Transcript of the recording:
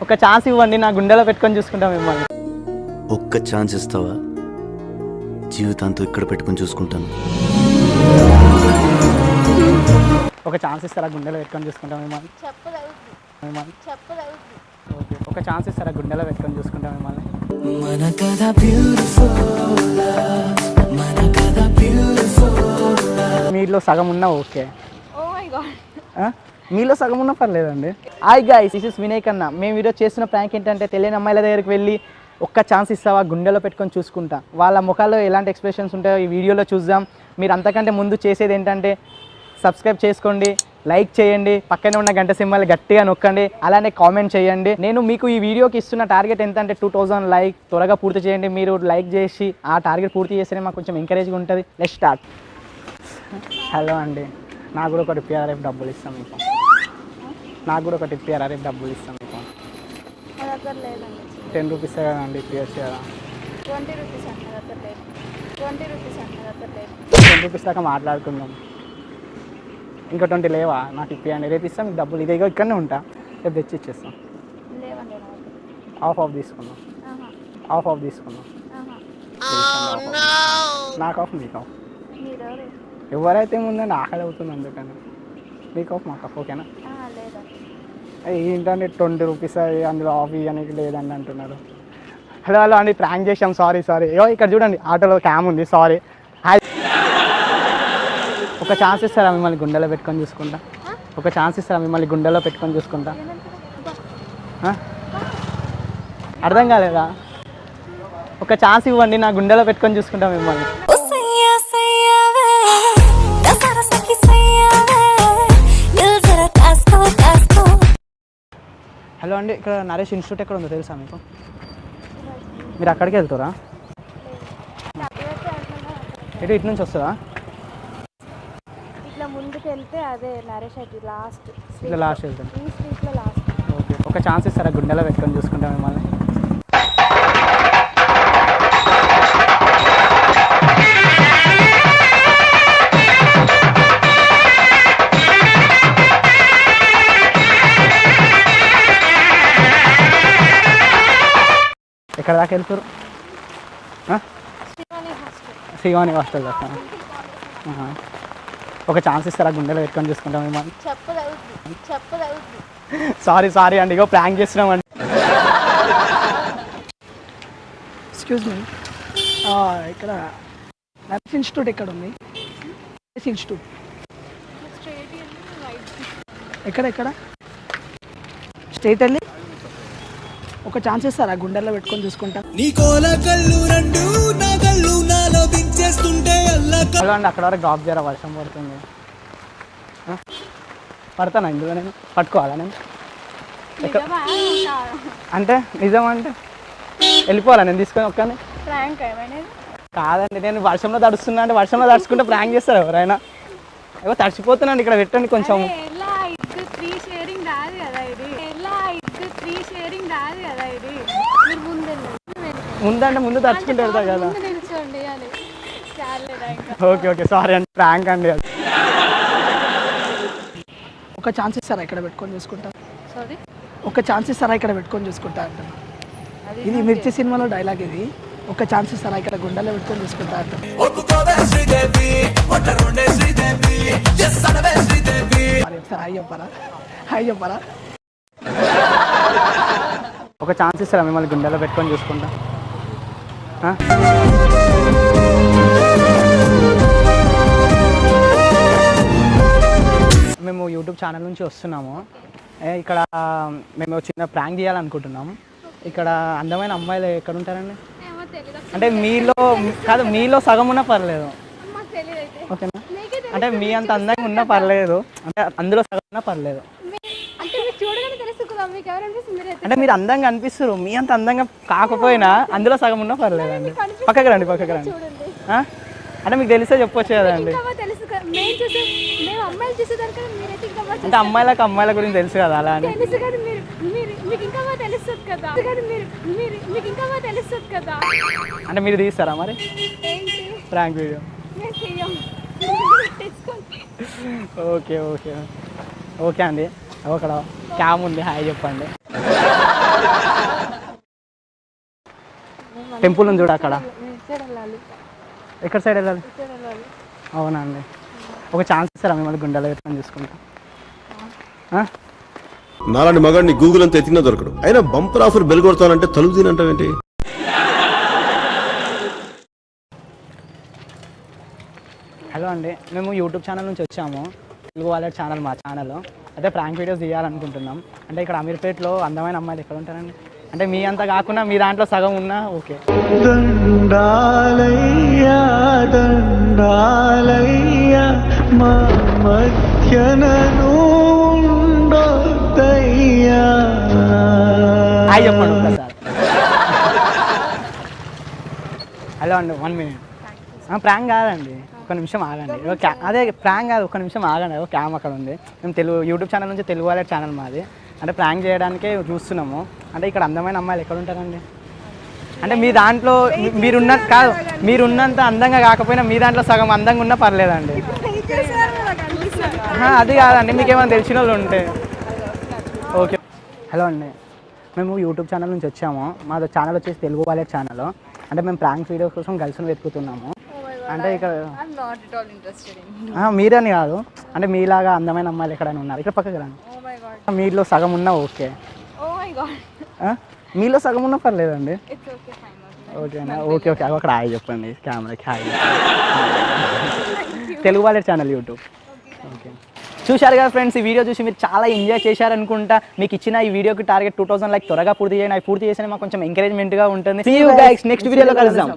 ఒక ఛాన్స్ ఇవ్వండి, నా గుండెలో పెట్టుకొని చూసుకుంటా మిమ్మల్ని. ఒక్క ఛాన్స్ ఇస్తావా? జీవితాంతో ఇక్కడ పెట్టుకొని చూసుకుంటాను. ఒక ఛాన్స్ ఇస్తారా? గుండెలో పెట్టుకొని చూసుకుంటా మిమ్మల్ని. ఓకే, ఒక ఛాన్స్ ఇస్తారా? గుండెలో పెట్టుకొని చూసుకుంటా మిమ్మల్ని. మీలో సగం ఉన్నా ఓకే, మీలో సగం ఉన్నా పర్లేదండి. Hi guys, this is Vinay కన్నా. మేము ఈరోజు చేస్తున్న ప్రాంక్ ఏంటంటే తెలియని అమ్మాయిల దగ్గరికి వెళ్ళి ఒక్క ఛాన్స్ ఇస్తావా, గుండెలో పెట్టుకొని చూసుకుంటా. వాళ్ళ ముఖాల్లో ఎలాంటి ఎక్స్ప్రెషన్స్ ఉంటాయో ఈ వీడియోలో చూద్దాం. మీరు అంతకంటే ముందు చేసేది ఏంటంటే సబ్స్క్రైబ్ చేసుకోండి, లైక్ చేయండి, పక్కనే ఉన్న గంట సింబల్ గట్టిగా నొక్కండి, అలానే కామెంట్ చేయండి. నేను మీకు ఈ వీడియోకి ఇస్తున్న టార్గెట్ ఎంత అంటే 2000 లైక్. త్వరగా పూర్తి చేయండి. మీరు లైక్ చేసి ఆ టార్గెట్ పూర్తి చేస్తేనే మాకు కొంచెం ఎంకరేజ్గా ఉంటుంది. Let's start. హలో అండి, నాకు కూడా ఒకటి పిఆర్ఎఫ్ డబ్బులు ఇస్తాం మీకు. నాకు కూడా ఒకటి పిఆర్ఎఫ్ డబ్బులు ఇస్తాం మీకు. 10 రూపీస్ కదండి, పిఎస్ కదా. 20 రూపీస్ దాకా మాట్లాడుకుందాం. ఇంకా 20 లేవా? నాకు ఇప్పియండి, రేపు ఇస్తాం మీకు డబ్బులు. ఇదే ఇక్కడనే ఉంటా, రేపు తెచ్చి ఇచ్చేస్తాం. ఆఫ్ తీసుకుందాం, ఆఫ్ తీసుకుందాం. నాకు ఆఫ్, మీకు ఆఫ్. ఎవరైతే ముందండి ఆకలి అవుతుంది, అందుకని మీకు ఆఫ్ మాకు ఆఫ్. ఓకేనా? ఏంటంటే 20 రూపీస్ అందులో ఆఫ్ ఇవ్వడానికి లేదండి అంటున్నారు. హలో హలో అండి, ప్రాంక్ చేసాం, సారీ. ఇక్కడ చూడండి, ఆటోలో క్యామ్ ఉంది, సారీ. ఒక ఛాన్స్ ఇస్తారా? మిమ్మల్ని గుండెలో పెట్టుకొని చూసుకుంటా. ఒక ఛాన్స్ ఇస్తారా? మిమ్మల్ని గుండెలో పెట్టుకొని చూసుకుంటా. అర్థం కాలేదా? ఒక ఛాన్స్ ఇవ్వండి, నా గుండెలో పెట్టుకొని చూసుకుంటా మిమ్మల్ని. హలో అండి, ఇక్కడ నరేష్ ఇన్స్టిట్యూట్ ఎక్కడ ఉందో తెలుసా మీకు? మీరు అక్కడికి వెళ్తారా? ఇటు నుంచి వస్తుందా? ఇట్లా ముందుకు వెళ్తే అదే నరేష్ లాస్ట్ వెళ్తాను. ఈ స్ట్రీట్లో లాస్ట్. ఓకే, ఒక ఛాన్స్ ఇస్తారా? గుండెలో పెట్టుకొని చూసుకుంటా మిమ్మల్ని. ఎక్కడ దాకా వెళ్తారు? శ్రీవాణి హాస్టల్ దాకా. ఒక ఛాన్స్ ఇస్తారా? గుండెలో పెట్టుకొని చూసుకుంటాం మిమ్మల్ని. సారీ అండి, ఇగో ప్రాంక్ చేస్తున్నామండి. ఎక్స్క్యూజ్ మీ, ఇక్కడ నర్స్ ఇన్స్టిట్యూట్ ఎక్కడ ఉంది? ఇన్స్టిట్యూట్ ఎక్కడ స్ట్రైట్ వెళ్ళి ఒక ఛాన్స్ ఇస్తారా? గుండెల్లో పెట్టుకొని చూసుకుంటా. హలో అండి, అక్కడ వరకు డ్రాప్ చేయరా? వర్షం పడుతుంది. పడతానా ఇందులో? నేను పట్టుకోవాలా? నేను అంటే నిజం అంటే వెళ్ళిపోవాలా నేను తీసుకొని? ఒక్కని కాదండి, నేను వర్షంలో తడుస్తున్నా అంటే వర్షంలో తడుచుకుంటే ప్రాంక్ చేస్తారు ఎవరైనా. ఏవో తడిచిపోతున్నాండి, ఇక్కడ పెట్టండి కొంచెం. ముందంటే ముందు తడుచుకుంటే వెళ్తారు కదా. ఓకే, సారీ అండి, ప్రాంక్ అండి. ఒక ఛాన్స్ ఇస్తారా? ఇక్కడ పెట్టుకొని చూసుకుంటా. ఒక ఛాన్స్ ఇస్తారా? ఇక్కడ పెట్టుకొని చూసుకుంటా అంట. ఇది మిర్చి సినిమాలో డైలాగ్. ఇది ఒక ఛాన్స్ ఇస్తారా? ఇక్కడ గుండెలో పెట్టుకొని చూసుకుంటా అంట. హాయ్ చెప్పారా? ఒక ఛాన్స్ ఇస్తారా? మిమ్మల్ని గుండెలో పెట్టుకొని చూసుకుంటా. మేము యూట్యూబ్ ఛానల్ నుంచి వస్తున్నాము. ఇక్కడ మేము చిన్న ప్రాంక్ చేయాలనుకుంటున్నాము. ఇక్కడ అందమైన అమ్మాయిలు ఎక్కడ ఉంటారండి? అంటే మీలో సగం ఉన్నా పర్లేదు, ఓకేనా? అంటే మీ అంత అందంగా ఉన్నా పర్లేదు, అంటే అందులో సగం ఉన్నా పర్లేదు. అంటే మీరు అందంగా అనిపిస్తారు, మీ అంత అందంగా కాకపోయినా అందులో సగం ఉన్నా పర్లేదండి. పక్కకి రండి. అంటే మీకు తెలిస్తే చెప్పొచ్చు కదండి. అంటే అమ్మాయిల గురించి తెలుసు కదా, అలా అని. అంటే మీరు తీస్తారా మరి ప్రాంక్ వీడియో? ఓకే అండి. అక్కడ క్యామ్ ఉంది, హాయ్ చెప్పండి. టెంపుల్ ఉంది చూడు అక్కడ. ఇచ్చాడు వెళ్ళాలి, ఎక్కడ సైడ్ వెళ్ళాలి? ఇచ్చాడు వెళ్ళాలి. అవునా అండి, ఒక ఛాన్స్ ఇస్తారా మిమ్మల్ని గుండెలో పెట్టుకొని చూసుకుంటా? నాలాంటి మగాడిని గూగుల్ అంతా ఎత్తినా దొరకడు. అయినా బంపర్ ఆఫర్ బెల్ కొడతానంటే తలుపు తినంటావేంటి? హలో అండి, మేము యూట్యూబ్ ఛానల్ నుంచి వచ్చాము. తెలుగు వాలెట్ ఛానల్ మా ఛానల్. అయితే ప్రాంక్ వీడియోస్ తీయాలనుకుంటున్నాం. అంటే ఇక్కడ అమీర్పేటలో అందమైన అమ్మాయిలు ఎక్కడ ఉంటారండి? అంటే మీ అంతా కాకుండా మీ దాంట్లో సగం ఉన్నా ఓకే. దండాలయ్యా దండాలయ్యా మా మధ్యనను ఉండొద్దయ్యా. హాయ్ చెప్పండి ఒకసారి. హలో అండి, 1 minute. ప్రాంక్ కాదండి, ఒక నిమిషం ఆగండి. అదే ప్రాంక్ కాదు, ఒక నిమిషం ఆగండి. ఒక క్యామ్ అక్కడ ఉంది. మేము యూట్యూబ్ ఛానల్ నుంచి తెలుగు వాలెట్ ఛానల్ మాది. అంటే ప్రాంక్ చేయడానికే చూస్తున్నాము. అంటే ఇక్కడ అందమైన అమ్మాయిలు ఎక్కడ ఉంటారండి? అంటే మీ దాంట్లో మీరున్నంత అందంగా కాకపోయినా మీ దాంట్లో సగం అందంగా ఉన్నా పర్లేదండి. అది కాదండి, మీకు ఏమైనా తెలిసిన వాళ్ళు ఉంటే ఓకే. హలో అండి, మేము యూట్యూబ్ ఛానల్ నుంచి వచ్చాము. మా ఛానల్ వచ్చేసి తెలుగు వాలెట్ ఛానల్. అంటే మేము ప్రాంక్ వీడియోస్ కోసం గర్ల్స్ని వెతుకుతున్నాము. అంటే ఇక్కడ మీరని కాదు, అంటే మీలాగా అందమైన అమ్మాయిలు ఎక్కడైనా ఉన్నారు? ఇక్కడ పక్కకి రండి. మీలో సగం ఉన్నా ఓకే, మీలో సగం ఉన్నా పర్లేదండి. ఓకేనా? ఓకే ఓకే, అక్కడ హాయ్ చెప్పండి కెమెరాకి. Hi. Telugu wallet channel YouTube. Okay, చూశారు కదా ఫ్రెండ్స్, ఈ వీడియో చూసి మీరు చాలా ఎంజాయ్ చేశారనుకుంటా. మీకు ఇచ్చిన ఈ వీడియోకి టార్గెట్ 2000 లైక్ త్వరగా పూర్తి చేయండి. అవి పూర్తి చేసినా మాకు కొంచెం ఎంకరేజ్మెంట్గా ఉంటుంది. సీ యూ గైస్, నెక్స్ట్ వీడియోలో కలుద్దాం.